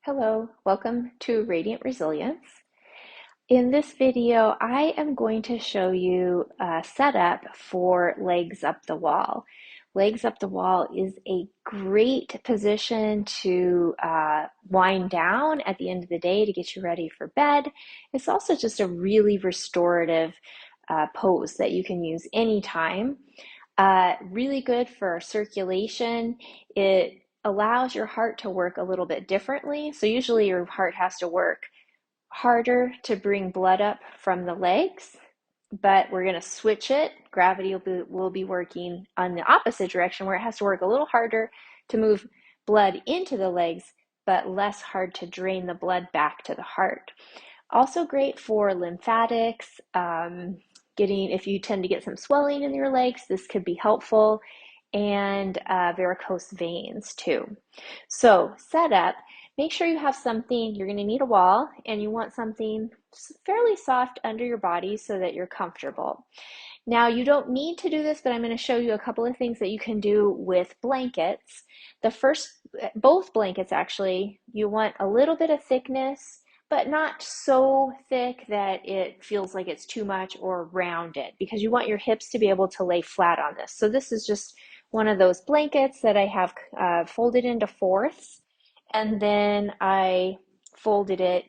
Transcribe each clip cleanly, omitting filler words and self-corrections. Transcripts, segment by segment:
Hello, welcome to Radiant Resilience. In this video, I am going to show you a setup for legs up the wall. Legs up the wall is a great position to wind down at the end of the day to get you ready for bed. It's also just a really restorative pose that you can use anytime. Really good for circulation. It allows your heart to work a little bit differently. So usually your heart has to work harder to bring blood up from the legs, but we're going to switch it. Gravity will be working on the opposite direction where it has to work a little harder to move blood into the legs, but less hard to drain the blood back to the heart. Also great for lymphatics, if you tend to get some swelling in your legs, this could be helpful, and varicose veins too. So setup, make sure you have something, you're going to need a wall, and you want something fairly soft under your body so that you're comfortable. Now, you don't need to do this, but I'm going to show you a couple of things that you can do with blankets. Both blankets actually, you want a little bit of thickness, but not so thick that it feels like it's too much, or rounded, because you want your hips to be able to lay flat on this. So this is just one of those blankets that I have folded into fourths, and then I folded it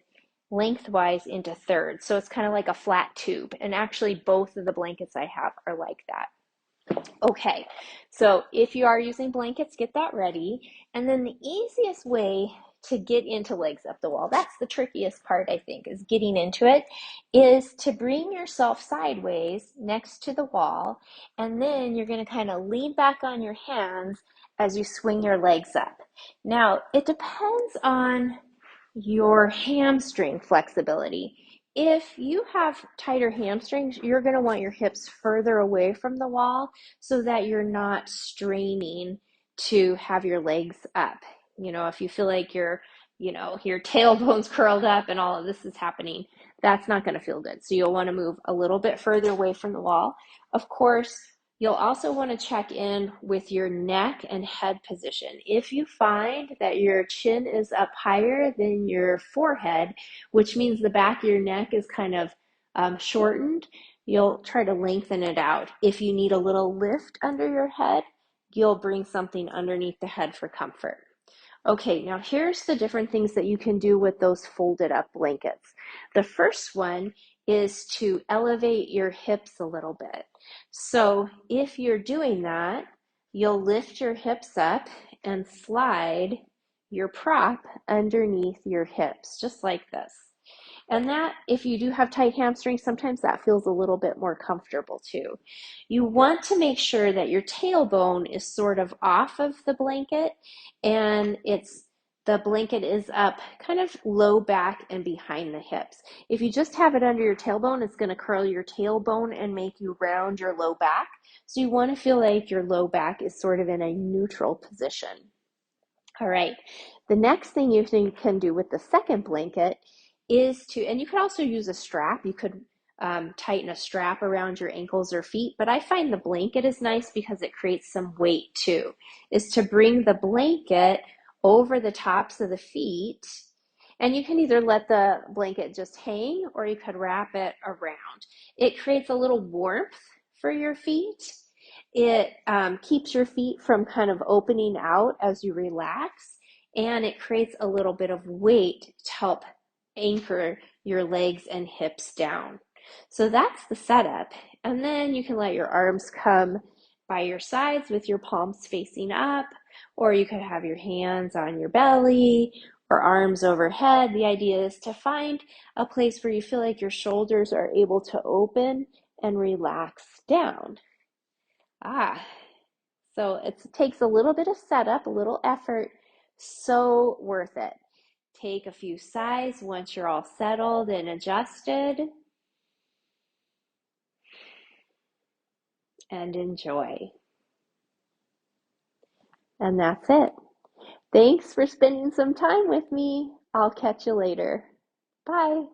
lengthwise into thirds. So it's kind of like a flat tube. And actually both of the blankets I have are like that. Okay, so if you are using blankets, get that ready. And then the easiest way to get into legs up the wall, that's the trickiest part, I think, is getting into it, is to bring yourself sideways next to the wall, and then you're going to kind of lean back on your hands as you swing your legs up. Now, it depends on your hamstring flexibility. If you have tighter hamstrings, you're going to want your hips further away from the wall so that you're not straining to have your legs up. If you feel like your tailbone's curled up and all of this is happening, that's not going to feel good. So you'll want to move a little bit further away from the wall. Of course, you'll also want to check in with your neck and head position. If you find that your chin is up higher than your forehead, which means the back of your neck is kind of shortened, you'll try to lengthen it out. If you need a little lift under your head, you'll bring something underneath the head for comfort. Okay, now here's the different things that you can do with those folded up blankets. The first one is to elevate your hips a little bit. So if you're doing that, you'll lift your hips up and slide your prop underneath your hips, just like this. And that, if you do have tight hamstrings, sometimes that feels a little bit more comfortable too. You want to make sure that your tailbone is sort of off of the blanket, and the blanket is up kind of low back and behind the hips. If you just have it under your tailbone, it's going to curl your tailbone and make you round your low back. So you want to feel like your low back is sort of in a neutral position. All right, the next thing you can do with the second blanket is and you could also use a strap. You could tighten a strap around your ankles or feet, but I find the blanket is nice because it creates some weight too, is to bring the blanket over the tops of the feet, and you can either let the blanket just hang or you could wrap it around. It creates a little warmth for your feet. It keeps your feet from kind of opening out as you relax, and it creates a little bit of weight to help anchor your legs and hips down. So that's the setup. And then you can let your arms come by your sides with your palms facing up, or you could have your hands on your belly or arms overhead. The idea is to find a place where you feel like your shoulders are able to open and relax down. So it takes a little bit of setup, a little effort, so worth it. Take a few sighs once you're all settled and adjusted, and enjoy. And that's it. Thanks for spending some time with me. I'll catch you later. Bye.